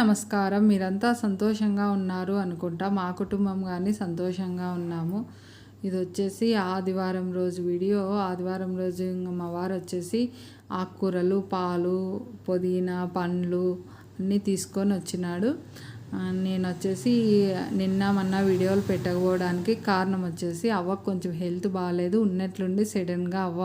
నమస్కారం. మీరంతా సంతోషంగా ఉన్నారు అనుకుంటా. మా కుటుంబం గాని సంతోషంగా ఉన్నాము. ఇదొచ్చేసి ఆదివారం రోజు వీడియో. ఆదివారం రోజు ఇంగ మా వారొచ్చేసి ఆకుకూరలు, పాలు, పుదీనా, పండ్లు అన్నీ తీసుకొనొచ్చినాడు. నేనొచ్చేసి నిన్న, మొన్న వీడియోలు పెట్టకపోవడానికి కారణం వచ్చేసి అవ్వకు కొంచెం హెల్త్ బాలేదు. ఉన్నట్లుండి సడెన్‌గా అవ్వ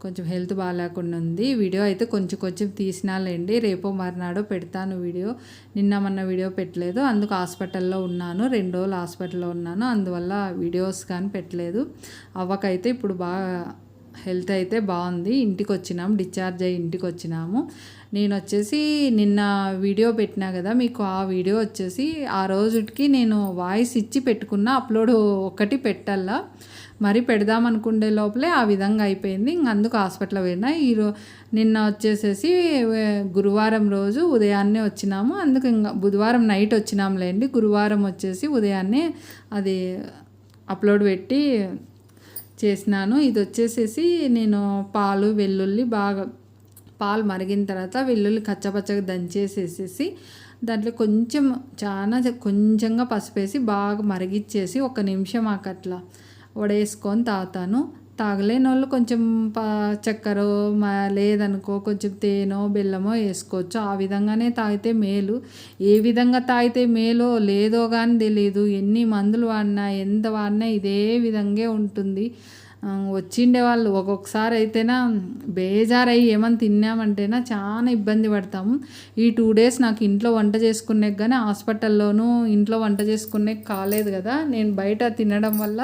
కొంచెం హెల్త్ బాగాలేకుండా ఉంది. వీడియో అయితే కొంచెం తీసినాలేండి. రేపో మర్నాడో పెడతాను వీడియో. నిన్న మొన్న వీడియో పెట్టలేదు. అందుకు హాస్పిటల్లో ఉన్నాను. 2 రోజులు హాస్పిటల్లో ఉన్నాను. అందువల్ల వీడియోస్ కానీ పెట్టలేదు. అవ్వకైతే ఇప్పుడు బాగా హెల్త్ అయితే బాగుంది. ఇంటికి వచ్చినాము, డిశ్చార్జ్ అయ్యి ఇంటికి వచ్చినాము. నేను వచ్చేసి నిన్న వీడియో పెట్టినా కదా మీకు, ఆ వీడియో వచ్చేసి ఆ రోజుకి నేను వాయిస్ ఇచ్చి పెట్టుకున్న. అప్లోడ్ ఒకటి పెట్టాలా, మరి పెడదాం అనుకునే లోపలే ఆ విధంగా అయిపోయింది. ఇంక అందుకు హాస్పిటల్ పోయినా. నిన్న వచ్చేసేసి గురువారం రోజు ఉదయాన్నే వచ్చినాము. అందుకు ఇంకా బుధవారం నైట్ వచ్చినాంలేండి. గురువారం వచ్చేసి ఉదయాన్నే అది అప్లోడ్ పెట్టి చేసినాను. ఇది వచ్చేసేసి నేను పాలు, వెల్లుల్లి బాగా పాలు మరిగిన తర్వాత వెల్లుల్లి కచ్చపచ్చగా దంచేసేసి దాంట్లో కొంచెంగా పసుపు వేసి బాగా మరిగిచ్చేసి 1 నిమిషం అట్లా వడేసుకొని తాగుతాను. తాగలేని వాళ్ళు కొంచెం చక్కెర లేదనుకో కొంచెం తేనో బెల్లమో వేసుకోవచ్చు. ఆ విధంగానే తాగితే మేలు. ఏ విధంగా తాగితే మేలో లేదో కానీ తెలియదు. ఎన్ని మందులు వాడినా ఎంత వాడినా ఇదే విధంగా ఉంటుంది. వచ్చిండే వాళ్ళు ఒక్కొక్కసారి అయితేనా బేజారయ్యి ఏమని తిన్నామంటేనా చాలా ఇబ్బంది పడతాము. ఈ 2 డేస్ నాకు ఇంట్లో వంట చేసుకునే కానీ హాస్పిటల్లోనూ ఇంట్లో వంట చేసుకునే కాలేదు కదా. నేను బయట తినడం వల్ల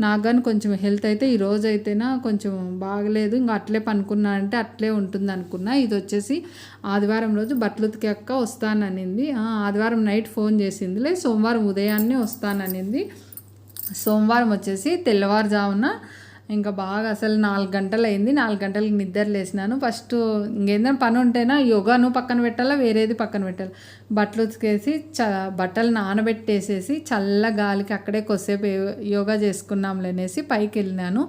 నాకు కానీ కొంచెం హెల్త్ అయితే ఈరోజు అయితేనా కొంచెం బాగలేదు. ఇంకా అట్లే పనుకున్నా అంటే అట్లే ఉంటుంది అనుకున్నా. ఇది వచ్చేసి ఆదివారం రోజు బట్టలు ఉతికే అక్క వస్తాననింది. ఆదివారం నైట్ ఫోన్ చేసిందిలే. సోమవారం ఉదయాన్నే వస్తాననింది. సోమవారం వచ్చేసి తెల్లవారుజామున ఇంకా బాగా అసలు 4 గంటలు అయింది. 4 గంటలకు నిద్ర లేసినాను. ఫస్ట్ ఇంకేదైనా పని ఉంటేనా యోగాను పక్కన పెట్టాలా, వేరేది పక్కన పెట్టాలి. బట్టలు ఉతికేసి బట్టలు నానబెట్టేసేసి చల్ల గాలికి అక్కడే కొద్దిసేపు యోగా చేసుకున్నాంలే అనేసి పైకి వెళ్ళినాను.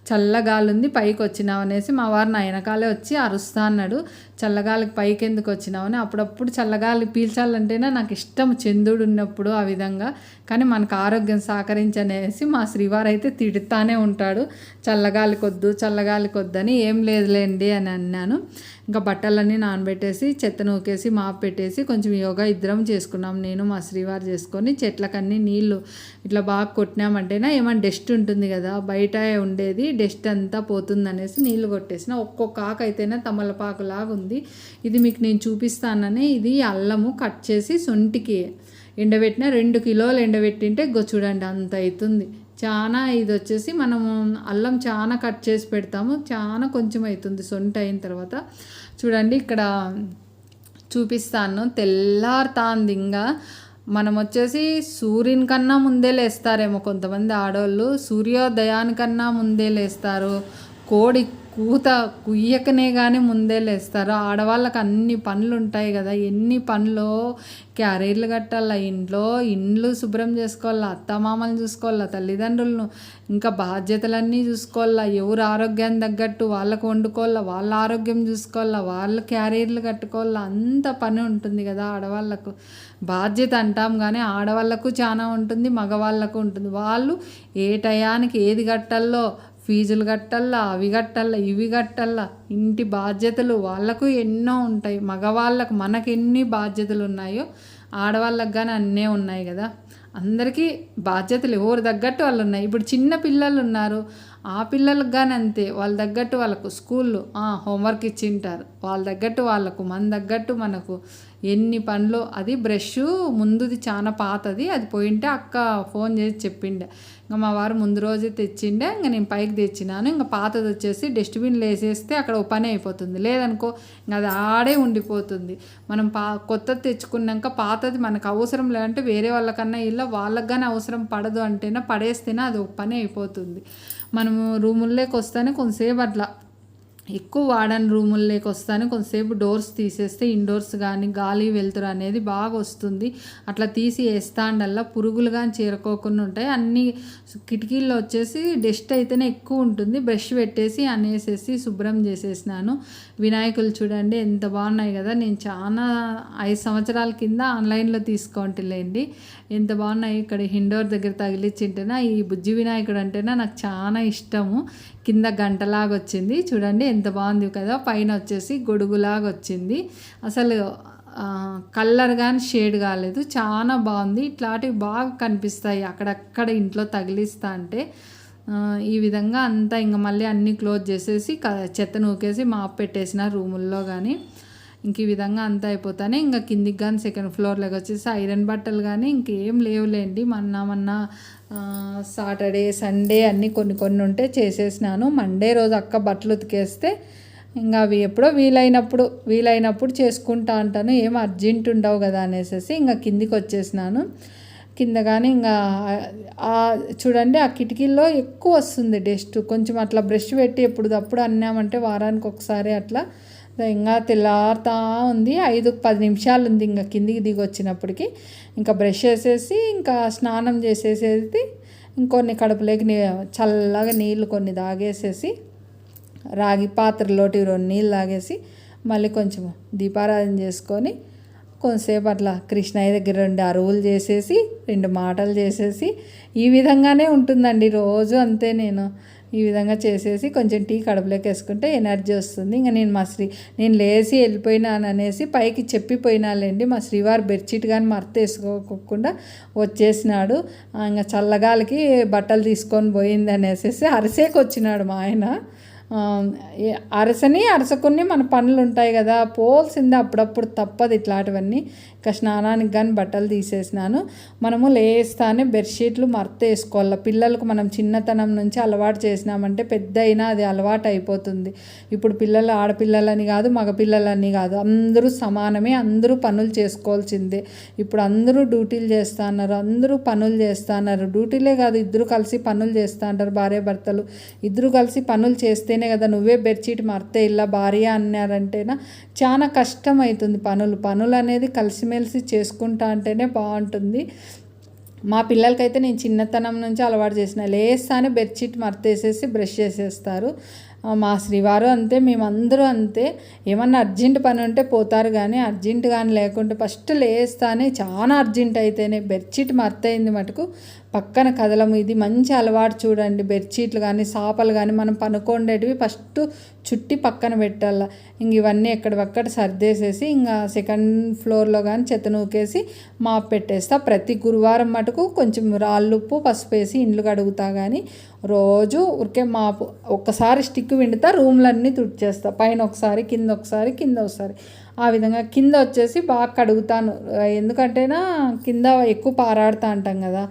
చల్లగాలి ఉంది, పైకి వచ్చినావు అనేసి మా వారు నా వెనకాలే వచ్చి అరుస్తా అన్నాడు. చల్లగాలికి పైకి ఎందుకు వచ్చినావని. అప్పుడప్పుడు చల్లగాలి పీల్చాలంటేనే నాకు ఇష్టం, చంద్రుడు ఉన్నప్పుడు ఆ విధంగా. కానీ మనకు ఆరోగ్యం సహకరించనేసి మా శ్రీవారు అయితే తిడుతానే ఉంటాడు. చల్లగాలి కొద్దని. ఏం లేదులేండి అని అన్నాను. ఇంకా బట్టలన్నీ నానబెట్టేసి చెత్త నూకేసి మాపు పెట్టేసి కొంచెం యోగా ఇద్దరం చేసుకున్నాం. నేను మా శ్రీవారు చేసుకొని చెట్లకన్నీ నీళ్ళు ఇట్లా బాగా కొట్టినామంటేనా ఏమైనా డస్ట్ ఉంటుంది కదా, బయట ఉండేది డస్ట్ అంతా పోతుందనేసి నీళ్ళు కొట్టేసిన. ఒక్కొక్క ఆకు అయితేనే తమలపాకులాగా ఉంది. ఇది మీకు నేను చూపిస్తానని. ఇది అల్లము కట్ చేసి సొంటికి ఎండబెట్టిన 2 కిలోలు ఎండబెట్టింటే చూడండి అంత అవుతుంది. చాలా ఇది వచ్చేసి మనము అల్లం చాలా కట్ చేసి పెడతాము. చాలా కొంచెం అవుతుంది సొంట అయిన తర్వాత. చూడండి ఇక్కడ చూపిస్తాను. తెల్లారుతాంది. ఇంకా మనం వచ్చేసి సూర్యుని కన్నా ముందే లేస్తారేమో కొంతమంది ఆడవాళ్ళు. సూర్యోదయానికన్నా ముందే లేస్తారు. కోడి కూత కుయ్యకనే కానీ ముందే లేస్తారు. ఆడవాళ్ళకి అన్ని పనులు ఉంటాయి కదా. ఎన్ని పనులు, క్యారీర్లు కట్టాల, ఇండ్లు శుభ్రం చేసుకోవాలా, అత్తమామలు చూసుకోవాలా, తల్లిదండ్రులను ఇంకా బాధ్యతలన్నీ చూసుకోవాలా, ఎవరు ఆరోగ్యాన్ని తగ్గట్టు వాళ్ళకు వండుకోవాలా, వాళ్ళ ఆరోగ్యం చూసుకోవాలా, వాళ్ళు క్యారీర్లు కట్టుకోవాలా. అంత పని ఉంటుంది కదా ఆడవాళ్ళకు. బాధ్యత అంటాం కానీ ఆడవాళ్ళకు చాలా ఉంటుంది, మగవాళ్ళకు ఉంటుంది. వాళ్ళు ఏ టయానికి ఏది కట్టాలో, ఫీజులు కట్టాలా, అవి కట్టాలా, ఇవి కట్టాలా, ఇంటి బాధ్యతలు వాళ్ళకు ఎన్నో ఉంటాయి. మగవాళ్ళకు మనకు ఎన్ని బాధ్యతలు ఉన్నాయో ఆడవాళ్ళకు కానీ అన్నీ ఉన్నాయి కదా. అందరికీ బాధ్యతలు ఎవరు తగ్గట్టు వాళ్ళు ఉన్నాయి. ఇప్పుడు చిన్న పిల్లలు ఉన్నారు, ఆ పిల్లలకు కానీ అంతే. వాళ్ళ తగ్గట్టు వాళ్ళకు స్కూల్లో హోంవర్క్ ఇచ్చింటారు. వాళ్ళ తగ్గట్టు వాళ్ళకు, మన తగ్గట్టు మనకు ఎన్ని పనులు. అది బ్రష్ ముందుది చాలా పాతది, అది పోయింటే అక్క ఫోన్ చేసి చెప్పిండే. ఇంకా మా వారు ముందు రోజే తెచ్చిండే. ఇంకా నేను పైకి తెచ్చినాను. ఇంకా పాతది వచ్చేసి డస్ట్బిన్లో వేసేస్తే అక్కడ పని అయిపోతుంది. లేదనుకో ఇంకా అది ఆడే ఉండిపోతుంది. మనం కొత్తది తెచ్చుకున్నాక పాతది మనకు అవసరం లేదంటే వేరే వాళ్ళకన్నా ఇలా వాళ్ళకి కానీ అవసరం పడదు అంటేనే పడేస్తేనే అది ఒక పని అయిపోతుంది. మనము రూముల్లోకి వస్తేనే కొంతసేపు అట్లా ఎక్కువ వాడని రూముల్లోకి వస్తాను. కొంతసేపు డోర్స్ తీసేస్తే ఇండోర్స్ కానీ గాలి వెలుతురు అనేది బాగా వస్తుంది. అట్లా తీసి వేస్తాండల్లా పురుగులు కానీ చేరుకోకుండా ఉంటాయి. అన్ని కిటికీల్లో వచ్చేసి డస్ట్ అయితేనే ఎక్కువ ఉంటుంది. బ్రష్ పెట్టేసి అనేసేసి శుభ్రం చేసేసినాను. వినాయకులు చూడండి ఎంత బాగున్నాయి కదా. నేను చాలా 5 సంవత్సరాల కింద ఆన్లైన్లో తీసుకోంటిలేండి. ఎంత బాగున్నాయి. ఇక్కడ ఇండోర్ దగ్గర తగిలిచ్చింటేనా ఈ బుజ్జి వినాయకుడు అంటేనా నాకు చాలా ఇష్టము. కింద గంటలాగా వచ్చింది చూడండి ఎంత బాగుంది కదా. పైన వచ్చేసి గొడుగులాగా వచ్చింది. అసలు కలర్ కానీ షేడ్ కాలేదు. చాలా బాగుంది. ఇట్లాంటివి బాగా కనిపిస్తాయి అక్కడక్కడ ఇంట్లో తగిలిస్తా అంటే. ఈ విధంగా అంతా ఇంక మళ్ళీ అన్నీ క్లోజ్ చేసేసి చెత్త నూకేసి మాప్ పెట్టేసిన రూముల్లో కానీ. ఇంక ఈ విధంగా అంతా అయిపోతానే ఇంకా కిందికి కానీ సెకండ్ ఫ్లోర్లోకి వచ్చేసి ఐరన్ బట్టలు కానీ ఇంకేం లేవులేండి. మొన్న సాటర్డే సండే అన్నీ కొన్ని ఉంటే చేసేసినాను. మండే రోజు అక్క బట్టలు ఉతికేస్తే ఇంకా అవి ఎప్పుడో వీలైనప్పుడు చేసుకుంటా అంటాను. ఏం అర్జెంట్ ఉండవు కదా అనేసి ఇంకా కిందికి వచ్చేసినాను. కింద కానీ ఇంకా చూడండి ఆ కిటికీల్లో ఎక్కువ వస్తుంది డస్ట్. కొంచెం అట్లా బ్రష్ పెట్టి ఎప్పుడప్పుడు అన్నామంటే వారానికి ఒకసారి అట్లా ఇంకా తెల్లారుతా ఉంది. 5-10 నిమిషాలు ఉంది ఇంకా కిందికి దిగి వచ్చినప్పటికి. ఇంకా బ్రష్ చేసేసి ఇంకా స్నానం చేసేసేది. ఇంకొన్ని కడుపులోకి చల్లగా నీళ్ళు కొన్ని తాగేసేసి రాగి పాత్రలోటి 2 నీళ్ళు తాగేసి మళ్ళీ కొంచెం దీపారాధన చేసుకొని కొంతసేపు అట్లా కృష్ణయ్య దగ్గర 2 అరువులు చేసేసి 2 మాటలు చేసేసి ఈ విధంగానే ఉంటుందండి రోజు. అంతే నేను ఈ విధంగా చేసేసి కొంచెం టీ కడుపులోకి వేసుకుంటే ఎనర్జీ వస్తుంది. ఇంకా నేను లేచి వెళ్ళిపోయినాను అనేసి పైకి చెప్పిపోయినాలేండి. మా శ్రీవారు బెడ్షీట్ కానీ మర్త వేసుకోకుండా వచ్చేసినాడు. ఇంకా చల్లగాలికి బట్టలు తీసుకొని పోయింది అనేసి అరిసేకి వచ్చినాడు మా ఆయన. అరసకుని మన పనులు ఉంటాయి కదా, పోల్సిందే అప్పుడప్పుడు తప్పదు ఇట్లాంటివన్నీ. ఇంకా స్నానానికి కానీ బట్టలు తీసేసినాను. మనము లేస్తానే బెడ్షీట్లు మర్త వేసుకోవాలి. పిల్లలకు మనం చిన్నతనం నుంచి అలవాటు చేసినామంటే పెద్ద అయినా అది అలవాటు అయిపోతుంది. ఇప్పుడు పిల్లలు ఆడపిల్లలని కాదు మగపిల్లలని కాదు, అందరూ సమానమే. అందరూ పనులు చేసుకోవాల్సిందే. ఇప్పుడు అందరూ డ్యూటీలు చేస్తున్నారు, అందరూ పనులు చేస్తున్నారు. డ్యూటీలే కాదు, ఇద్దరు కలిసి పనులు చేస్తూ ఉంటారు. భార్య భర్తలు ఇద్దరు కలిసి పనులు చేస్తేనే కదా. నువ్వే బెడ్షీట్ మర్తే ఇలా భార్య అన్నారంటేనా చాలా కష్టం అవుతుంది. పనులు అనేది కలిసిమెలిసి చేసుకుంటా అంటేనే బాగుంటుంది. మా పిల్లలకైతే నేను చిన్నతనం నుంచి అలవాటు చేసిన. లేస్తానే బెడ్షీట్ మర్తేసేసి బ్రష్ చేసేస్తారు. మా శ్రీవారు అంతే, మేమందరూ అంతే. ఏమన్నా అర్జెంట్ పని ఉంటే పోతారు, కానీ అర్జెంట్ కానీ లేకుంటే ఫస్ట్ లేస్తానే చాలా అర్జెంట్ అయితేనే బెడ్షీట్ మర్తయింది మటుకు పక్కన కదలము. ఇది మంచి అలవాటు చూడండి. బెడ్షీట్లు కానీ సాపలు కానీ మనం పనుకోండేటివి ఫస్ట్ చుట్టి పక్కన పెట్టాల. ఇంక ఇవన్నీ ఎక్కడివక్కడ సర్దేసేసి ఇంకా సెకండ్ ఫ్లోర్లో కానీ చెత్త నూకేసి మాప్ పెట్టేస్తా. ప్రతి గురువారం మటుకు కొంచెం రాళ్ళుప్పు పసుపు వేసి ఇండ్లు కడుగుతా. కానీ రోజు ఊరికే మాపు ఒక్కసారి స్టిక్ విండుతా, రూమ్లన్నీ తుడిచేస్తా. పైన ఒకసారి కింద ఒకసారి ఆ విధంగా. కింద వచ్చేసి బాగా కడుగుతాను. ఎందుకంటేనా కింద ఎక్కువ పారాడుతూ అంటాం కదా,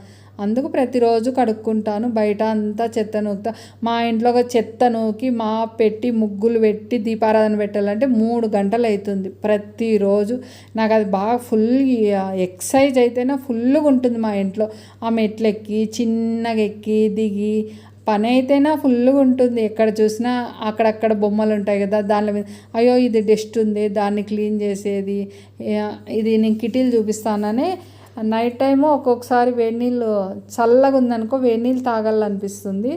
అందుకు ప్రతిరోజు కడుక్కుంటాను. బయట అంతా చెత్త నూకుతా. మా ఇంట్లో చెత్త నూకి మా పెట్టి ముగ్గులు పెట్టి దీపారాధన పెట్టాలంటే 3 గంటలు అవుతుంది ప్రతిరోజు. నాకు అది బాగా ఫుల్ ఎక్సర్సైజ్ అయితేనే ఫుల్గా ఉంటుంది మా ఇంట్లో. ఆ మెట్లు ఎక్కి చిన్నగా ఎక్కి దిగి పని అయితేనా ఫుల్గా ఉంటుంది. ఎక్కడ చూసినా అక్కడక్కడ బొమ్మలు ఉంటాయి కదా, దాని మీద అయ్యో ఇది డస్ట్ ఉంది దాన్ని క్లీన్ చేసేది. ఇది నేను కిటిల్ చూపిస్తానని నైట్ టైము ఒక్కొక్కసారి వేడి నీళ్ళు చల్లగా ఉందనుకో వేడి నీళ్ళు తాగాలనిపిస్తుంది.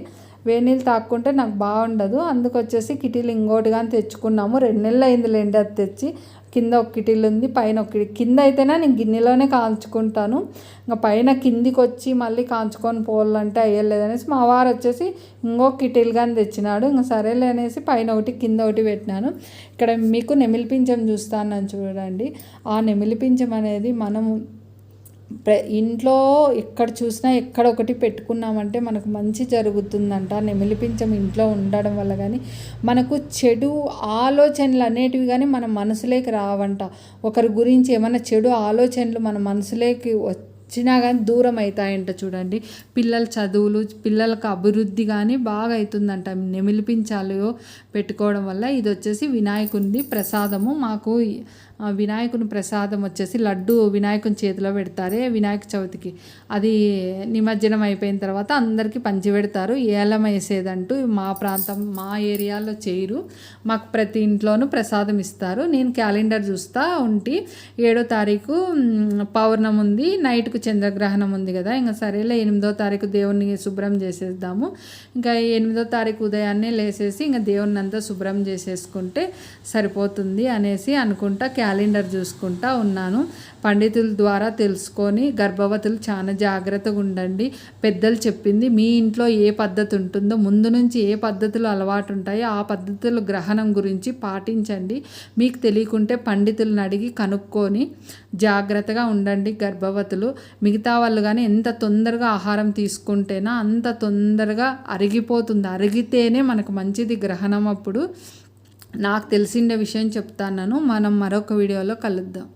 వేడి నీళ్ళు తాక్కుంటే నాకు బాగుండదు. అందుకొచ్చేసి కిటిల్ ఇంకోటి కానీ తెచ్చుకున్నాము. 2 నెలలు అయిందిలేండి అది తెచ్చి. కింద ఒక కిటిల్ ఉంది, పైన ఒక కిటిల్. కింద అయితేనే నేను గిన్నెలోనే కాల్చుకుంటాను. ఇంకా పైన కిందికి వచ్చి మళ్ళీ కాల్చుకొని పోవాలంటే అయ్యలేదనేసి మా వారు వచ్చేసి ఇంకో కిటిల్ కానీ తెచ్చినాడు. ఇంకా సరేలే అనేసి పైన ఒకటి కింద ఒకటి పెట్టినాను. ఇక్కడ మీకు నెమిలి పింఛం చూస్తాను చూడండి. ఆ నెమిలి పింఛం అనేది మనము ఇంట్లో ఎక్కడ చూసినా ఎక్కడ ఒకటి పెట్టుకున్నామంటే మనకు మంచి జరుగుతుందంట. నెమిలి పింఛం ఇంట్లో ఉండడం వల్ల కానీ మనకు చెడు ఆలోచనలు అనేటివి కానీ మన మనసులోకి రావంట. ఒకరి గురించి ఏమైనా చెడు ఆలోచనలు మన మనసులోకి వచ్చినా కానీ దూరం అవుతాయంట. చూడండి, పిల్లల చదువులు పిల్లలకు అభివృద్ధి కానీ బాగా అవుతుందంట నెమిలి పింఛాలు పెట్టుకోవడం వల్ల. ఇది వచ్చేసి వినాయకునిది ప్రసాదము. మాకు వినాయకుని ప్రసాదం వచ్చేసి లడ్డు వినాయకుని చేతిలో పెడతారే వినాయక చవితికి, అది నిమజ్జనం అయిపోయిన తర్వాత అందరికీ పంచిపెడతారు. ఏలం వేసేదంటూ మా ప్రాంతం మా ఏరియాలో చేయరు, మాకు ప్రతి ఇంట్లోనూ ప్రసాదం ఇస్తారు. నేను క్యాలెండర్ చూస్తూ ఉంటే 7వ తారీఖు పౌర్ణమి ఉంది, నైట్కు చంద్రగ్రహణం ఉంది కదా, ఇంకా సరేలే 8వ తారీఖు దేవుణ్ణి శుభ్రం చేసేద్దాము, ఇంకా 8వ తారీఖు ఉదయాన్నే లేసేసి ఇంకా దేవుణ్ణి అంతా శుభ్రం చేసేసుకుంటే సరిపోతుంది అనేసి అనుకుంటా క్యాలెండర్ చూసుకుంటా ఉన్నాను. పండితుల ద్వారా తెలుసుకొని గర్భవతులు చాలా జాగ్రత్తగా ఉండండి. పెద్దలు చెప్పింది మీ ఇంట్లో ఏ పద్ధతి ఉంటుందో, ముందు నుంచి ఏ పద్ధతులు అలవాటు ఉంటాయో ఆ పద్ధతులు గ్రహణం గురించి పాటించండి. మీకు తెలియకుంటే పండితులను అడిగి కనుక్కొని జాగ్రత్తగా ఉండండి గర్భవతులు. మిగతా వాళ్ళు కానీ ఎంత తొందరగా ఆహారం తీసుకుంటేనా అంత తొందరగా అరిగిపోతుంది, అరిగితేనే మనకు మంచిది గ్రహణం అప్పుడు. నాకు తెలిసిన విషయం చెప్తాను, మనం మరొక వీడియోలో కలుద్దాం.